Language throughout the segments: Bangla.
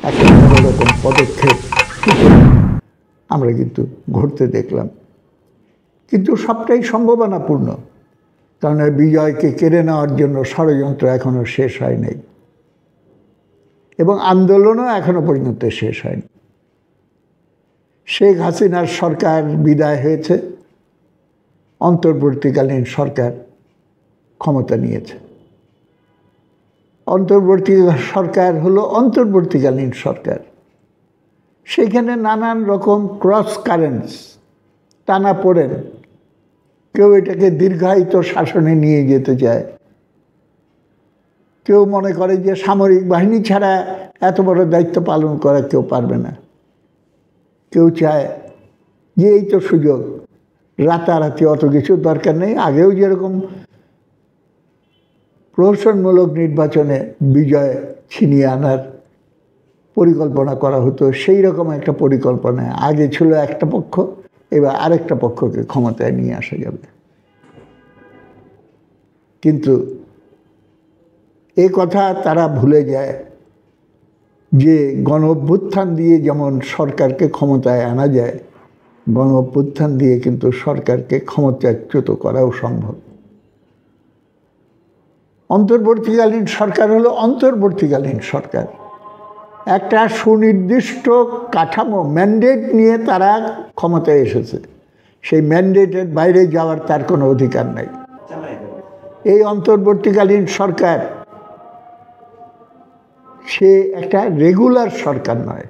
একটা বড় রকম পদক্ষেপ আমরা কিন্তু ঘটতে দেখলাম। কিন্তু সবটাই সম্ভাবনাপূর্ণ, কারণ বিজয়কে কেড়ে নেওয়ার জন্য ষড়যন্ত্র এখনো শেষ হয় নাই এবং আন্দোলনও এখনো পর্যন্ত শেষ হয়নি। শেখ হাসিনার সরকার বিদায় হয়েছে, অন্তর্বর্তীকালীন সরকার ক্ষমতা নিয়েছে। অন্তর্বর্তী সরকার হলো অন্তর্বর্তীকালীন সরকার। সেখানে নানান রকম ক্রস কারেন্টস, টানাপোড়েন, কেউ এটাকে দীর্ঘায়িত শাসনে নিয়ে যেতে চায়, কেউ মনে করে যে সামরিক বাহিনী ছাড়া এত বড় দায়িত্ব পালন করা কেউ পারবে না, কেউ চায় যে এই তো সুযোগ, রাতারাতি অত কিছু দরকার নেই, আগেও যেরকম প্রহসনমূলক নির্বাচনে বিজয় ছিনিয়ে আনার পরিকল্পনা করা হতো, সেই রকম একটা পরিকল্পনা। আগে ছিল একটা পক্ষ, এবার আরেকটা পক্ষকে ক্ষমতায় নিয়ে আসা যাবে। কিন্তু এই কথা তারা ভুলে যায় যে গণ অভ্যুত্থান দিয়ে যেমন সরকারকে ক্ষমতায় আনা যায়, গণ অভ্যুত্থান দিয়ে কিন্তু সরকারকে ক্ষমতাচ্যুত করাও সম্ভব। অন্তর্বর্তীকালীন সরকার হলো অন্তর্বর্তীকালীন সরকার, একটা সুনির্দিষ্ট কাঠামো, ম্যান্ডেট নিয়ে তারা ক্ষমতায় এসেছে। সেই ম্যান্ডেটের বাইরে যাওয়ার তার কোনো অধিকার নাই। এই অন্তর্বর্তীকালীন সরকার সে একটা রেগুলার সরকার নয়,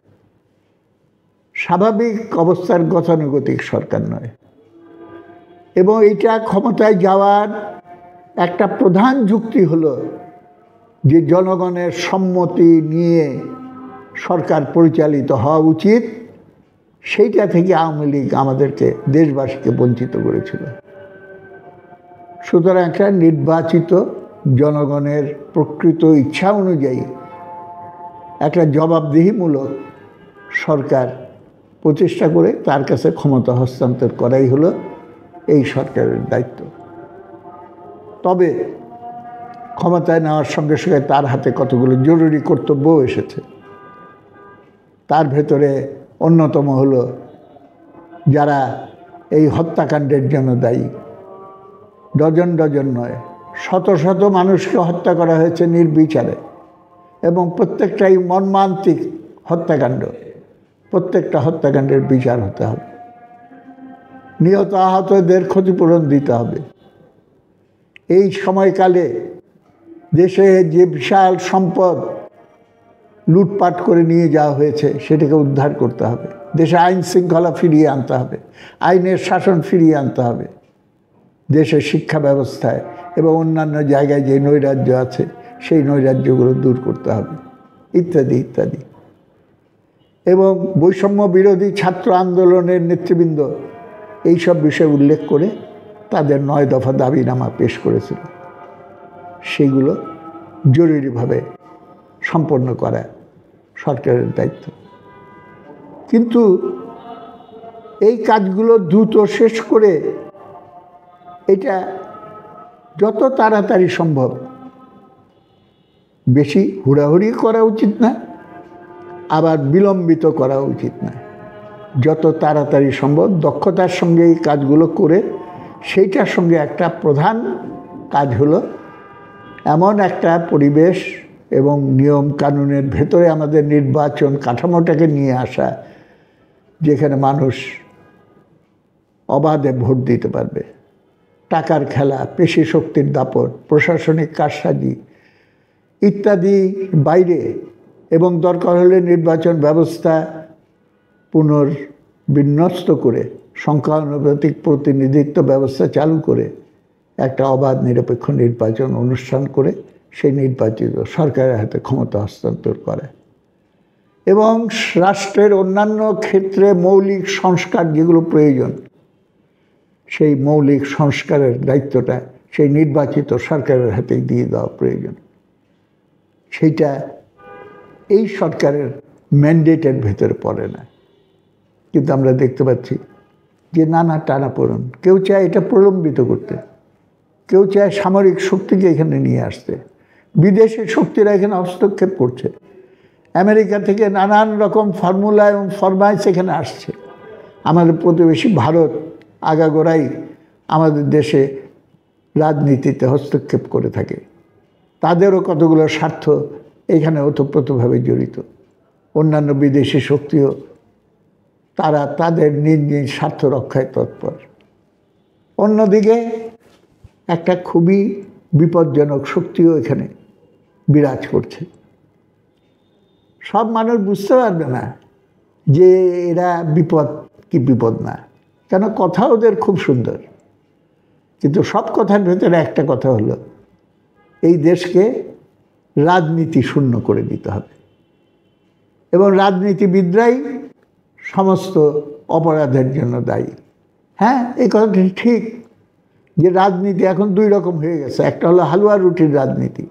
স্বাভাবিক অবস্থার গতানুগতিক সরকার নয়। এবং এটা ক্ষমতায় যাওয়ার একটা প্রধান যুক্তি হলো যে জনগণের সম্মতি নিয়ে সরকার পরিচালিত হওয়া উচিত। সেইটা থেকে আওয়ামী লীগ আমাদেরকে, দেশবাসীকে বঞ্চিত করেছিল। সুতরাং একটা নির্বাচিত জনগণের প্রকৃত ইচ্ছা অনুযায়ী একটা জবাবদিহিমূলক সরকার প্রতিষ্ঠা করে তার কাছে ক্ষমতা হস্তান্তর করাই হলো এই সরকারের দায়িত্ব। তবে ক্ষমতায় নেওয়ার সঙ্গে সঙ্গে তার হাতে কতগুলো জরুরি কর্তব্যও এসেছে। তার ভেতরে অন্যতম হলো যারা এই হত্যাকাণ্ডের জন্য দায়ী, ডজন ডজন নয়, শত শত মানুষকে হত্যা করা হয়েছে নির্বিচারে, এবং প্রত্যেকটাই মর্মান্তিক হত্যাকাণ্ড। প্রত্যেকটা হত্যাকাণ্ডের বিচার হতে হবে, নিহত আহতদের ক্ষতিপূরণ দিতে হবে। এই সময়কালে দেশে যে বিশাল সম্পদ লুটপাট করে নিয়ে যাওয়া হয়েছে সেটাকে উদ্ধার করতে হবে, দেশে আইন শৃঙ্খলা ফিরিয়ে আনতে হবে, আইনের শাসন ফিরিয়ে আনতে হবে, দেশের শিক্ষা ব্যবস্থায় এবং অন্যান্য জায়গায় যে নৈরাজ্য আছে সেই নৈরাজ্যগুলো দূর করতে হবে, ইত্যাদি ইত্যাদি। এবং বৈষম্য বিরোধী ছাত্র আন্দোলনের নেতৃবৃন্দ এইসব বিষয় উল্লেখ করে তাদের 9 দফা দাবিনামা পেশ করেছিল। সেগুলো জরুরিভাবে সম্পন্ন করা সরকারের দায়িত্ব। কিন্তু এই কাজগুলো দ্রুত শেষ করে এটা যত তাড়াতাড়ি সম্ভব, বেশি হুড়াহুড়ি করা উচিত না, আবার বিলম্বিত করা উচিত না। যত তাড়াতাড়ি সম্ভব দক্ষতার সঙ্গে এই কাজগুলো করে, সেইটার সঙ্গে একটা প্রধান কাজ হলো এমন একটা পরিবেশ এবং নিয়ম কানুনের ভেতরে আমাদের নির্বাচন কাঠামোটাকে নিয়ে আসা যেখানে মানুষ অবাধে ভোট দিতে পারবে। টাকার খেলা, পেশি শক্তির দাপট, প্রশাসনিক কারসাজি ইত্যাদি বাইরে, এবং দরকার হলে নির্বাচন ব্যবস্থা পুনর্বিন্যস্ত করে সংখ্যানুপাতিক প্রতিনিধিত্ব ব্যবস্থা চালু করে একটা অবাধ নিরপেক্ষ নির্বাচন অনুষ্ঠান করে সেই নির্বাচিত সরকারের হাতে ক্ষমতা হস্তান্তর করে। এবং রাষ্ট্রের অন্যান্য ক্ষেত্রে মৌলিক সংস্কার যেগুলো প্রয়োজন, সেই মৌলিক সংস্কারের দায়িত্বটা সেই নির্বাচিত সরকারের হাতেই দিয়ে দেওয়া প্রয়োজন। সেইটা এই সরকারের ম্যান্ডেটের ভেতরে পড়ে না। কিন্তু আমরা দেখতে পাচ্ছি যে নানা টানাপোড়েন, কেউ চায় এটা প্রলম্বিত করতে, কেউ চায় সামরিক শক্তিকে এখানে নিয়ে আসতে, বিদেশি শক্তিরা এখানে হস্তক্ষেপ করছে। আমেরিকা থেকে নানান রকম ফর্মুলা এবং ফরমাইশ এখানে আসছে। আমাদের প্রতিবেশী ভারত আগাগোড়াই আমাদের দেশে রাজনীতিতে হস্তক্ষেপ করে থাকে। তাদেরও কতগুলো স্বার্থ এখানে ওতপ্রোতভাবে জড়িত। অন্যান্য বিদেশি শক্তিও তারা তাদের নিজ নিজ স্বার্থ রক্ষায় তৎপর। অন্যদিকে একটা খুবই বিপজ্জনক শক্তিও এখানে বিরাজ করছে। সব মানুষ বুঝতে পারবে না যে এরা বিপদ কি বিপদ না, কেন কথা ওদের খুব সুন্দর, কিন্তু সব কথার ভেতরে একটা কথা হলো এই দেশকে রাজনীতি শূন্য করে দিতে হবে এবং রাজনীতিবিদরাই সমস্ত অপরাধের জন্য দায়ী। হ্যাঁ, এই কথাটি ঠিক যে রাজনীতি এখন দুই রকম হয়ে গেছে। একটা হলো হালুয়া রুটির রাজনীতি।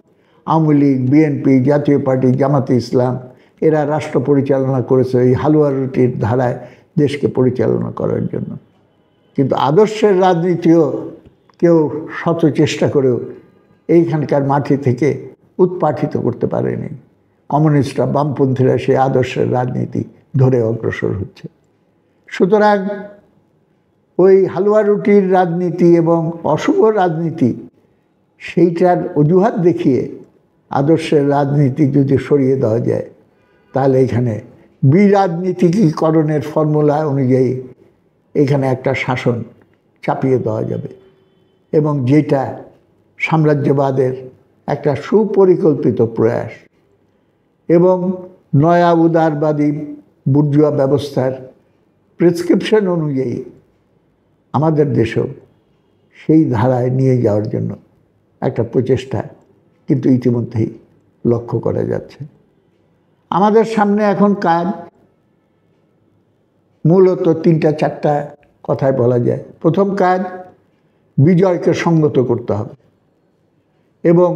আওয়ামী লীগ, বিএনপি, জাতীয় পার্টি, জামাতে ইসলাম এরা রাষ্ট্র পরিচালনা করেছে এই হালুয়া রুটির ধারায় দেশকে পরিচালনা করার জন্য। কিন্তু আদর্শের রাজনীতিও কেউ শত চেষ্টা করেও এইখানকার মাটি থেকে উৎপাটিত করতে পারেনি। কমিউনিস্টরা, বামপন্থীরা সেই আদর্শের রাজনীতি ধরে অগ্রসর হচ্ছে। সুতরাং ওই হালুয়া রুটির রাজনীতি এবং অশুভ রাজনীতি সেইটার অজুহাত দেখিয়ে আদর্শের রাজনীতি যদি সরিয়ে দেওয়া যায় তাহলে এখানে বিরাজনীতিকরণের ফর্মুলা অনুযায়ী এখানে একটা শাসন চাপিয়ে দেওয়া যাবে এবং যেটা সাম্রাজ্যবাদের একটা সুপরিকল্পিত প্রয়াস এবং নয়া উদারবাদী বুর্জুয়া ব্যবস্থার প্রেসক্রিপশন অনুযায়ী আমাদের দেশেও সেই ধারায় নিয়ে যাওয়ার জন্য একটা প্রচেষ্টা কিন্তু ইতিমধ্যেই লক্ষ্য করা যাচ্ছে। আমাদের সামনে এখন কাজ মূলত 3-4টা কথায় বলা যায়। প্রথম কাজ, বিজয়কে সংগত করতে হবে এবং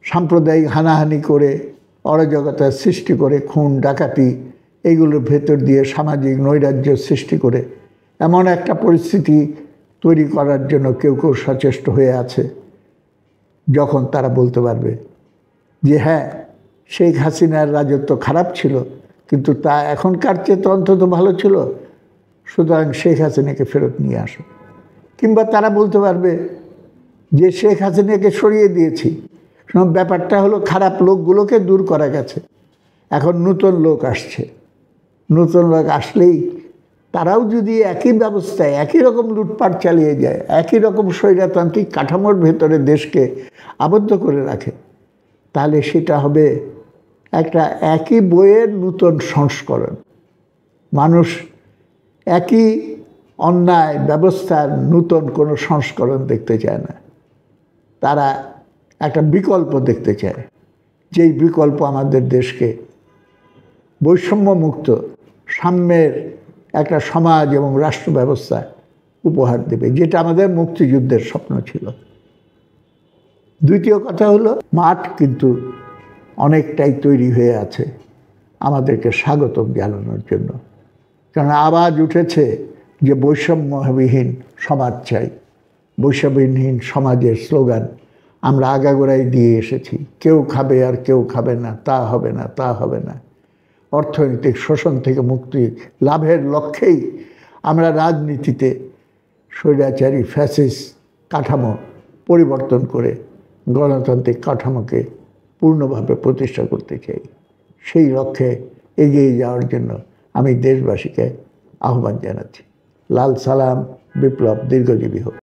সাম্প্রদায়িক হানাহানি করে, অরাজকতার সৃষ্টি করে, খুন ডাকাতি এইগুলোর ভেতর দিয়ে সামাজিক নৈরাজ্য সৃষ্টি করে এমন একটা পরিস্থিতি তৈরি করার জন্য কেউ কেউ সচেষ্ট হয়ে আছে যখন তারা বলতে পারবে যে হ্যাঁ, শেখ হাসিনার রাজত্ব খারাপ ছিল কিন্তু তা এখনকার চেয়ে তো অন্তত ভালো ছিল, সুতরাং শেখ হাসিনাকে ফেরত নিয়ে আসো। কিংবা তারা বলতে পারবে যে শেখ হাসিনাকে সরিয়ে দিয়েছি, ব্যাপারটা হলো খারাপ লোকগুলোকে দূর করা গেছে, এখন নতুন লোক আসছে। নতুন লোক আসলেই তারাও যদি একই ব্যবস্থায় একই রকম লুটপাট চালিয়ে যায়, একই রকম স্বৈরতান্ত্রিক কাঠামোর ভেতরে দেশকে আবদ্ধ করে রাখে, তাহলে সেটা হবে একটা একই বইয়ের নতুন সংস্করণ। মানুষ একই অন্যায় ব্যবস্থার নতুন কোনো সংস্করণ দেখতে চায় না, তারা একটা বিকল্প দেখতে চায়, যেই বিকল্প আমাদের দেশকে বৈষম্যমুক্ত সাম্যের একটা সমাজ এবং রাষ্ট্র ব্যবস্থা উপহার দেবে, যেটা আমাদের মুক্তিযুদ্ধের স্বপ্ন ছিল। দ্বিতীয় কথা হলো, মাঠ কিন্তু অনেকটাই তৈরি হয়ে আছে আমাদেরকে স্বাগতম জানানোর জন্য। কারণ আওয়াজ উঠেছে যে বৈষম্যবিহীন সমাজ চাই। বৈষম্যবিহীন সমাজের স্লোগান আমরা আগাগোড়াই দিয়ে এসেছি। কেউ খাবে আর কেউ খাবে না, তা হবে না, তা হবে না। অর্থনৈতিক শোষণ থেকে মুক্তি লাভের লক্ষ্যেই আমরা রাজনীতিতে স্বৈরাচারী ফ্যাসিস্ট কাঠামো পরিবর্তন করে গণতান্ত্রিক কাঠামোকে পূর্ণভাবে প্রতিষ্ঠা করতে চাই। সেই লক্ষ্যে এগিয়ে যাওয়ার জন্য আমি দেশবাসীকে আহ্বান জানাচ্ছি। লাল সালাম, বিপ্লব দীর্ঘজীবী হোক।